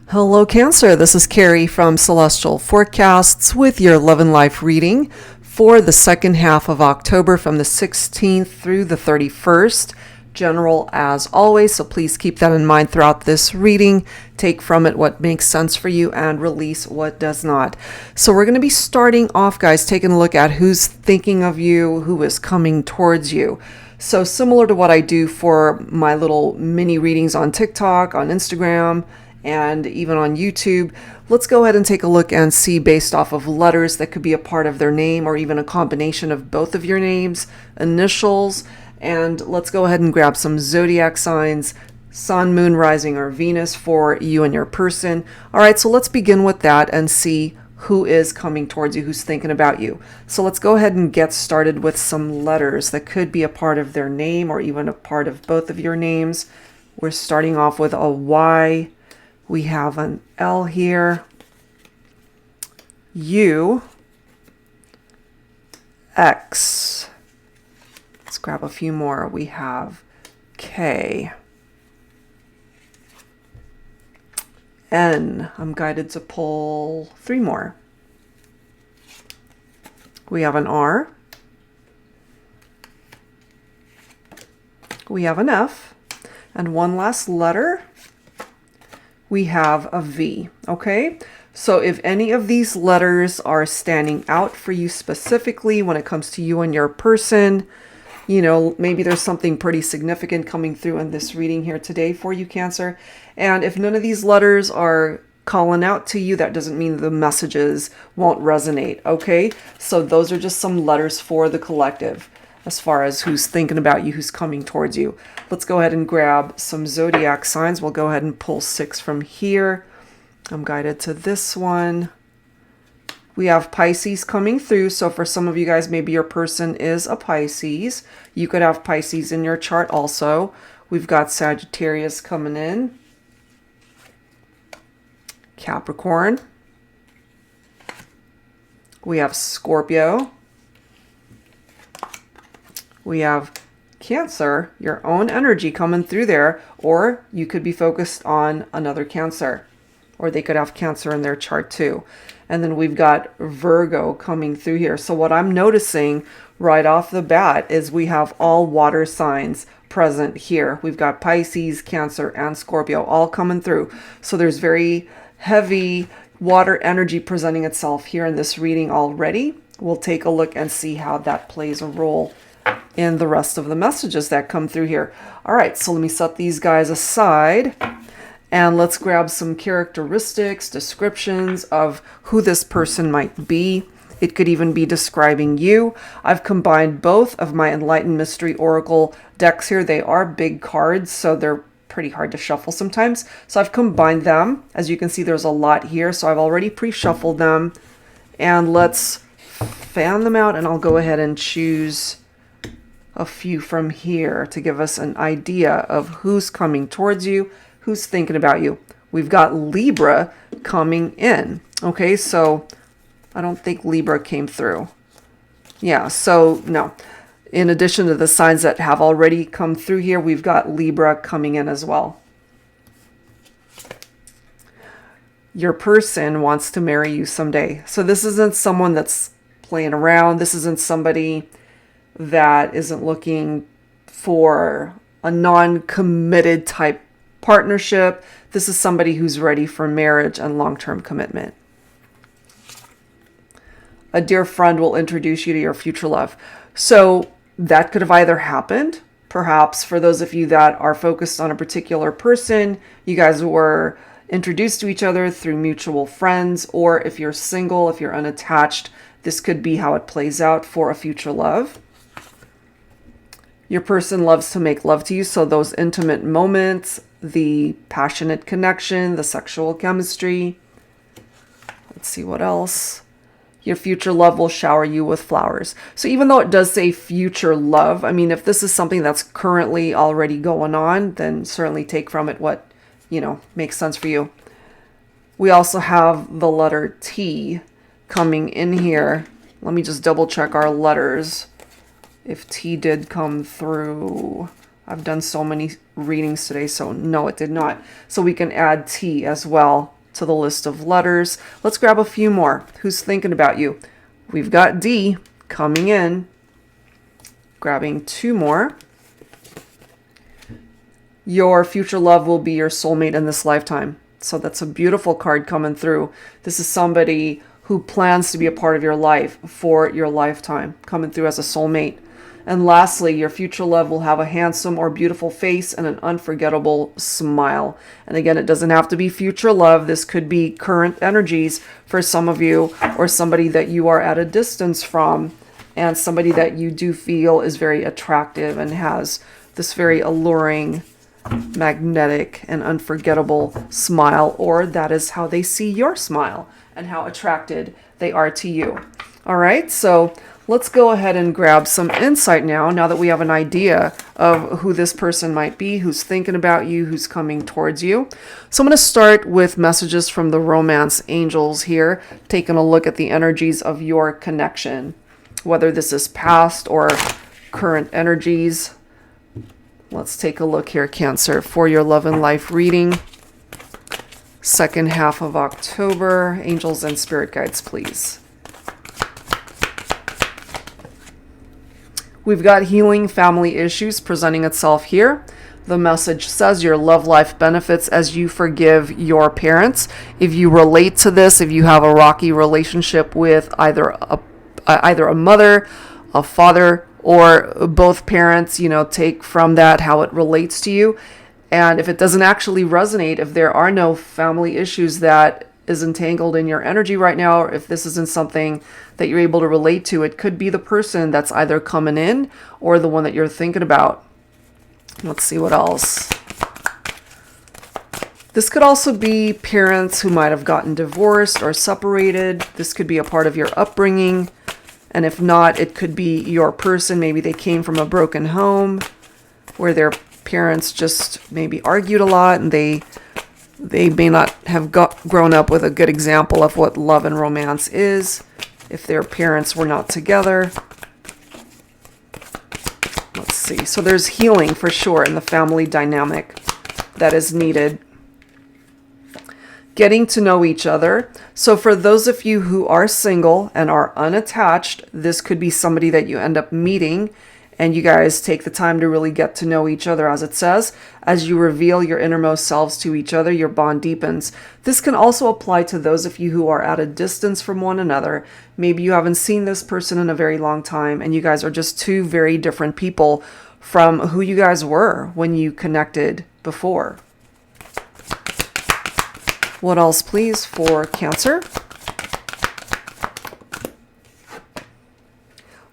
Hello, Cancer. This is Carrie from Celestial Forecasts with your Love and Life reading for the second half of October from the 16th through the 31st. General as always, so please keep that in mind throughout this reading. Take from it what makes sense for you and release what does not. So we're going to be starting off, guys, taking a look at who's thinking of you, who is coming towards you. So similar to what I do for my little mini readings on TikTok, on Instagram, and even on YouTube, let's go ahead and take a look and see based off of letters that could be a part of their name or even a combination of both of your names, initials, and let's go ahead and grab some zodiac signs, sun, moon, rising, or Venus for you and your person. All right, so let's begin with that and see who is coming towards you, who's thinking about you. So let's go ahead and get started with some letters that could be a part of their name or even a part of both of your names. We're starting off with a Y. We have an L here, U, X. Let's grab a few more. We have K, N. I'm guided to pull 3 more. We have an R. We have an F. And one last letter. We have a V, okay? So if any of these letters are standing out for you specifically when it comes to you and your person, you know, maybe there's something pretty significant coming through in this reading here today for you, Cancer. And if none of these letters are calling out to you, that doesn't mean the messages won't resonate, okay? So those are just some letters for the collective as far as who's thinking about you, who's coming towards you. Let's go ahead and grab some zodiac signs. We'll go ahead and pull 6 from here. I'm guided to this one. We have Pisces coming through. So for some of you guys, maybe your person is a Pisces. You could have Pisces in your chart also. We've got Sagittarius coming in. Capricorn. We have Scorpio. We have Cancer, your own energy coming through there, or you could be focused on another Cancer, or they could have Cancer in their chart too. And then we've got Virgo coming through here. So what I'm noticing right off the bat is we have all water signs present here. We've got Pisces, Cancer, and Scorpio all coming through. So there's very heavy water energy presenting itself here in this reading already. We'll take a look and see how that plays a role in the rest of the messages that come through here. All right, so let me set these guys aside and let's grab some characteristics, descriptions of who this person might be. It could even be describing you. I've combined both of my Enlightened Mystery Oracle decks here. They are big cards, so they're pretty hard to shuffle sometimes. So I've combined them. As you can see, there's a lot here, so I've already pre-shuffled them. And let's fan them out, and I'll go ahead and choose a few from here to give us an idea of who's coming towards you, who's thinking about you. We've got Libra coming in. Okay, so I don't think Libra came through. Yeah, so no. In addition to the signs that have already come through here, we've got Libra coming in as well. Your person wants to marry you someday. So this isn't someone that's playing around. This isn't somebody that isn't looking for a non-committed type partnership. This is somebody who's ready for marriage and long-term commitment. A dear friend will introduce you to your future love. So that could have either happened, perhaps for those of you that are focused on a particular person, you guys were introduced to each other through mutual friends, or if you're single, if you're unattached, this could be how it plays out for a future love. Your person loves to make love to you, so those intimate moments, the passionate connection, the sexual chemistry. Let's see what else. Your future love will shower you with flowers. So even though it does say future love, I mean, if this is something that's currently already going on, then certainly take from it what, makes sense for you. We also have the letter T coming in here. Let me just double check our letters. If T did come through. I've done so many readings today, so no, it did not. So we can add T as well to the list of letters. Let's grab a few more. Who's thinking about you? We've got D coming in. Grabbing 2 more. Your future love will be your soulmate in this lifetime. So that's a beautiful card coming through. This is somebody who plans to be a part of your life for your lifetime, coming through as a soulmate. And lastly, your future love will have a handsome or beautiful face and an unforgettable smile. And again, it doesn't have to be future love. This could be current energies for some of you, or somebody that you are at a distance from, and somebody that you do feel is very attractive and has this very alluring, magnetic, and unforgettable smile, or that is how they see your smile and how attracted they are to you. All right, so let's go ahead and grab some insight now that we have an idea of who this person might be, who's thinking about you, who's coming towards you. So I'm going to start with messages from the romance angels here, taking a look at the energies of your connection, whether this is past or current energies. Let's take a look here, Cancer, for your love and life reading. Second half of October. Angels and spirit guides, please. We've got healing family issues presenting itself here. The message says your love life benefits as you forgive your parents. If you relate to this, if you have a rocky relationship with either a mother, a father, or both parents, take from that how it relates to you. And if it doesn't actually resonate, if there are no family issues that is entangled in your energy right now, or if this isn't something that you're able to relate to, it could be the person that's either coming in or the one that you're thinking about. Let's see what else. This could also be parents who might have gotten divorced or separated. This could be a part of your upbringing. And if not, it could be your person. Maybe they came from a broken home where their parents just maybe argued a lot, and they may not have grown up with a good example of what love and romance is if their parents were not together. Let's see. So there's healing for sure in the family dynamic that is needed. Getting to know each other. So for those of you who are single and are unattached, this could be somebody that you end up meeting, and you guys take the time to really get to know each other. As it says, as you reveal your innermost selves to each other, your bond deepens. This can also apply to those of you who are at a distance from one another. Maybe you haven't seen this person in a very long time, and you guys are just two very different people from who you guys were when you connected before. What else, please, for Cancer?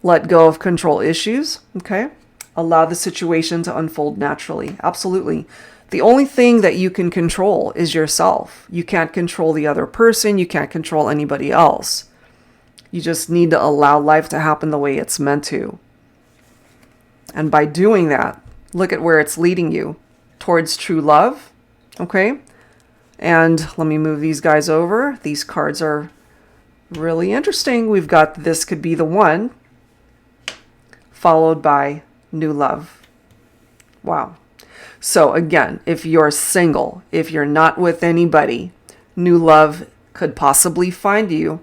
Let go of control issues, okay? Allow the situation to unfold naturally. Absolutely. The only thing that you can control is yourself. You can't control the other person. You can't control anybody else. You just need to allow life to happen the way it's meant to. And by doing that, look at where it's leading you, towards true love, okay? And let me move these guys over. These cards are really interesting. We've got this could be the one, followed by new love. Wow. So again, if you're single, if you're not with anybody, new love could possibly find you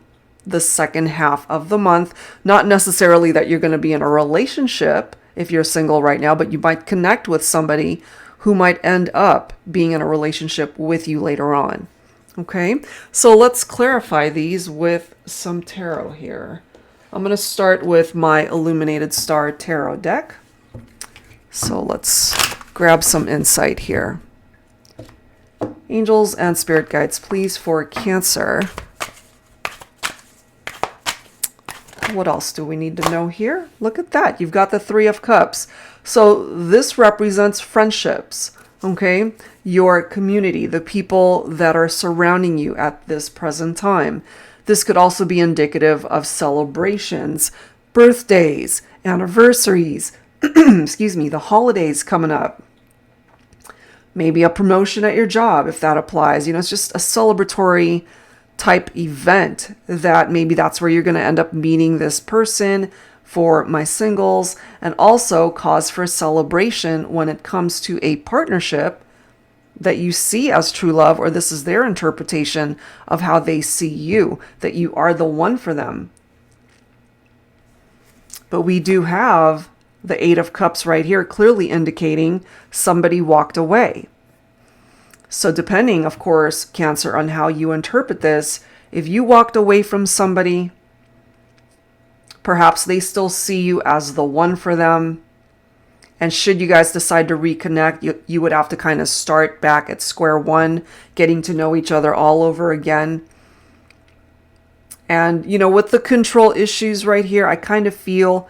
the second half of the month. Not necessarily that you're going to be in a relationship if you're single right now, but you might connect with somebody who might end up being in a relationship with you later on. Okay, so let's clarify these with some tarot here. I'm going to start with my Illuminated Star Tarot deck. So let's grab some insight here. Angels and spirit guides, please, for Cancer. What else do we need to know here? Look at that. You've got the Three of Cups. So this represents friendships, okay? Your community, the people that are surrounding you at this present time. This could also be indicative of celebrations, birthdays, anniversaries, excuse me, the holidays coming up. Maybe a promotion at your job, if that applies. It's just a celebratory type event that maybe that's where you're going to end up meeting this person for my singles, and also cause for celebration when it comes to a partnership that you see as true love, or this is their interpretation of how they see you, that you are the one for them. But we do have the Eight of Cups right here, clearly indicating somebody walked away. So depending, of course, Cancer, on how you interpret this, if you walked away from somebody, perhaps they still see you as the one for them. And should you guys decide to reconnect, you would have to kind of start back at square one, getting to know each other all over again. And, you know, with the control issues right here, I kind of feel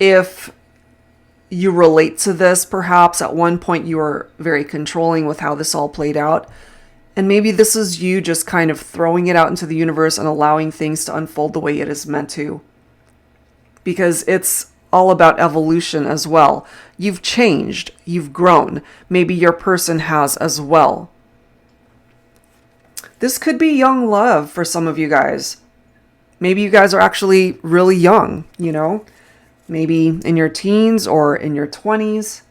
if you relate to this, perhaps at one point you were very controlling with how this all played out. And maybe this is you just kind of throwing it out into the universe and allowing things to unfold the way it is meant to. Because it's all about evolution as well. You've changed, you've grown. Maybe your person has as well. This could be young love for some of you guys. Maybe you guys are actually really young, you know, maybe in your teens or in your 20s.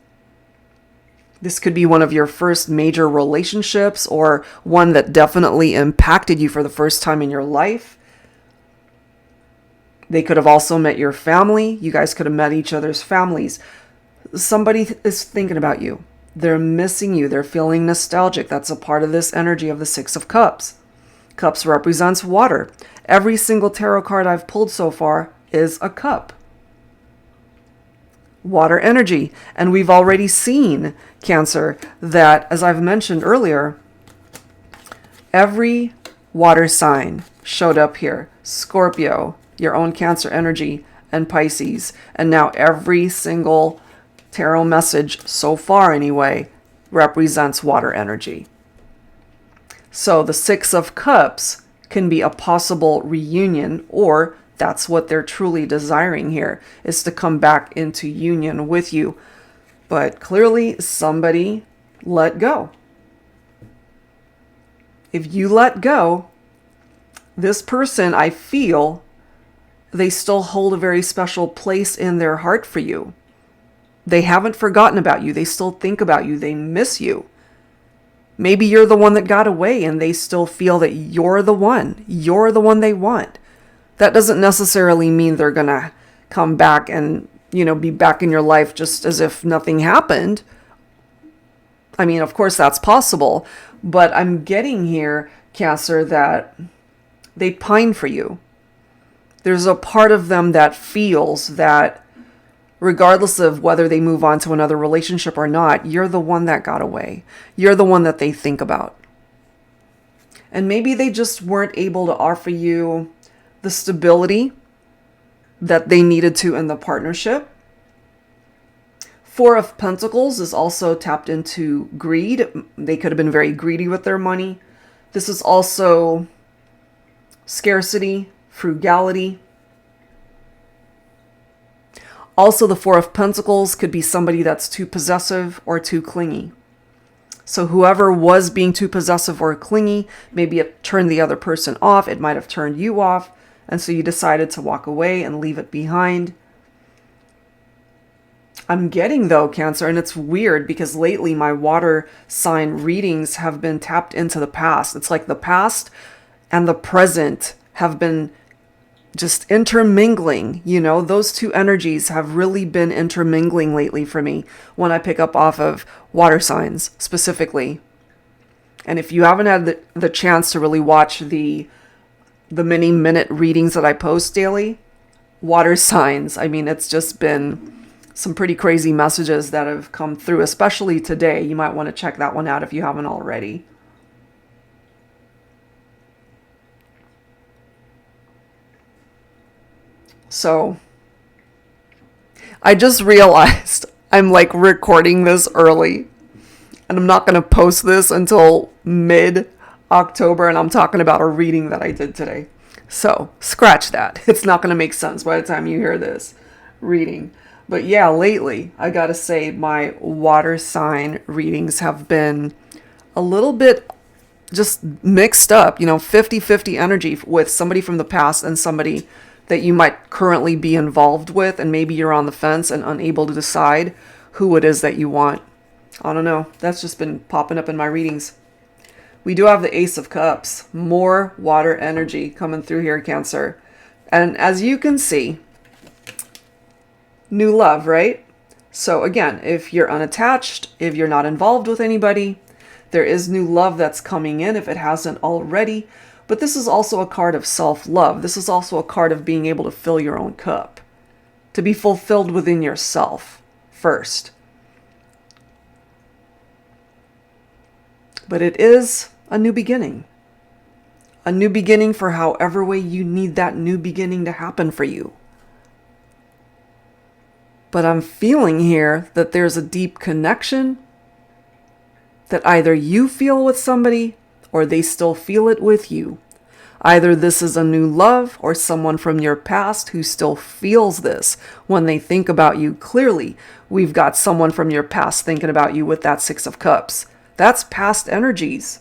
This could be one of your first major relationships, or one that definitely impacted you for the first time in your life. They could have also met your family. You guys could have met each other's families. Somebody is thinking about you. They're missing you. They're feeling nostalgic. That's a part of this energy of the Six of Cups. Cups represents water. Every single tarot card I've pulled so far is a cup. Water energy. And we've already seen, Cancer, that, as I've mentioned earlier, every water sign showed up here. Scorpio, your own Cancer energy, and Pisces. And now every single tarot message so far anyway represents water energy. So the Six of Cups can be a possible reunion, or that's what they're truly desiring here, is to come back into union with you. But clearly somebody let go. If you let go, this person, I feel, they still hold a very special place in their heart for you. They haven't forgotten about you. They still think about you. They miss you. Maybe you're the one that got away and they still feel that you're the one. You're the one they want. That doesn't necessarily mean they're going to come back and, you know, be back in your life just as if nothing happened. I mean, of course that's possible, but I'm getting here, Cancer, that they pine for you. There's a part of them that feels that regardless of whether they move on to another relationship or not, you're the one that got away. You're the one that they think about. And maybe they just weren't able to offer you the stability that they needed to in the partnership. Four of Pentacles is also tapped into greed. They could have been very greedy with their money. This is also scarcity, frugality. Also, the Four of Pentacles could be somebody that's too possessive or too clingy. So whoever was being too possessive or clingy, maybe it turned the other person off. It might have turned you off. And so you decided to walk away and leave it behind. I'm getting, though, Cancer, and it's weird because lately my water sign readings have been tapped into the past. It's like the past and the present have been just intermingling, you know, those two energies have really been intermingling lately for me when I pick up off of water signs specifically. And if you haven't had the chance to really watch the many minute readings that I post daily, water signs, I mean, it's just been some pretty crazy messages that have come through, especially today. You might want to check that one out if you haven't already. So I just realized I'm like recording this early and I'm not going to post this until mid-October, and I'm talking about a reading that I did today. So scratch that. It's not going to make sense by the time you hear this reading. But yeah, lately, I got to say my water sign readings have been a little bit just mixed up, you know, 50-50 energy with somebody from the past and somebody that you might currently be involved with, and maybe you're on the fence and unable to decide who it is that you want. I don't know. That's just been popping up in my readings. We do have the Ace of Cups. More water energy coming through here, Cancer. And as you can see, new love, right? So again, if you're unattached, if you're not involved with anybody, there is new love that's coming in if it hasn't already. But this is also a card of self-love. This is also a card of being able to fill your own cup, to be fulfilled within yourself first. But it is a new beginning. A new beginning for however way you need that new beginning to happen for you. But I'm feeling here that there's a deep connection that either you feel with somebody or they still feel it with you. Either this is a new love or someone from your past who still feels this when they think about you. Clearly, we've got someone from your past thinking about you with that Six of Cups. That's past energies.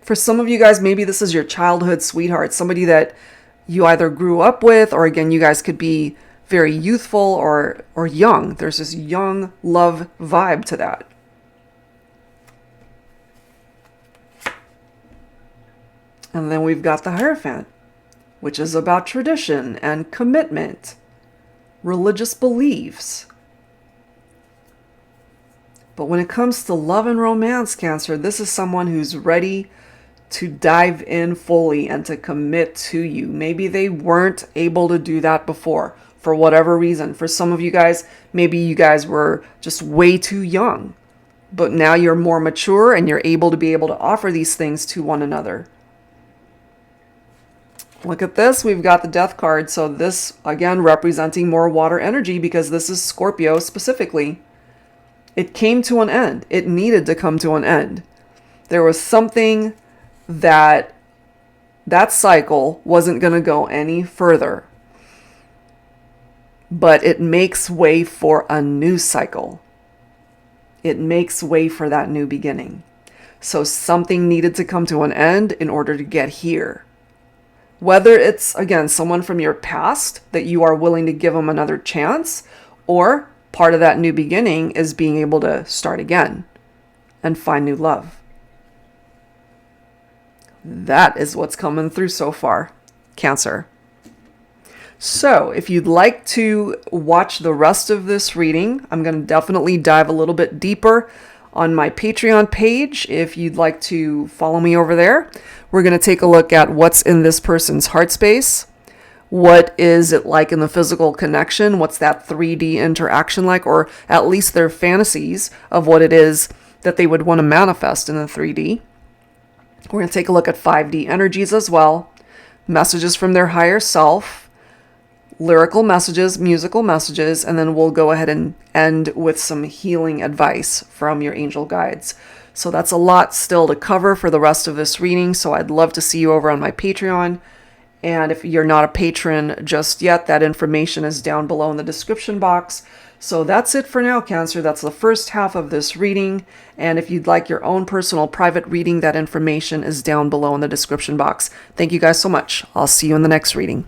For some of you guys, maybe this is your childhood sweetheart, somebody that you either grew up with, or again, you guys could be very youthful or young. There's this young love vibe to that. And then we've got the Hierophant, which is about tradition and commitment, religious beliefs. But when it comes to love and romance, Cancer, this is someone who's ready to dive in fully and to commit to you. Maybe they weren't able to do that before for whatever reason. For some of you guys, maybe you guys were just way too young. But now you're more mature and you're able to offer these things to one another. Look at this. We've got the Death card. So this, again, representing more water energy because this is Scorpio specifically. It came to an end. It needed to come to an end. There was something that cycle wasn't going to go any further. But it makes way for a new cycle. It makes way for that new beginning. So something needed to come to an end in order to get here. Whether it's, again, someone from your past that you are willing to give them another chance, or part of that new beginning is being able to start again and find new love. That is what's coming through so far, Cancer. So if you'd like to watch the rest of this reading, I'm going to definitely dive a little bit deeper on my Patreon page. If you'd like to follow me over there, we're going to take a look at what's in this person's heart space. What is it like in the physical connection? What's that 3D interaction like? Or at least their fantasies of what it is that they would want to manifest in the 3D. We're going to take a look at 5D energies as well. Messages from their higher self. Lyrical messages, musical messages. And then we'll go ahead and end with some healing advice from your angel guides. So that's a lot still to cover for the rest of this reading. So I'd love to see you over on my Patreon. And if you're not a patron just yet, that information is down below in the description box. So that's it for now, Cancer. That's the first half of this reading. And if you'd like your own personal private reading, that information is down below in the description box. Thank you guys so much. I'll see you in the next reading.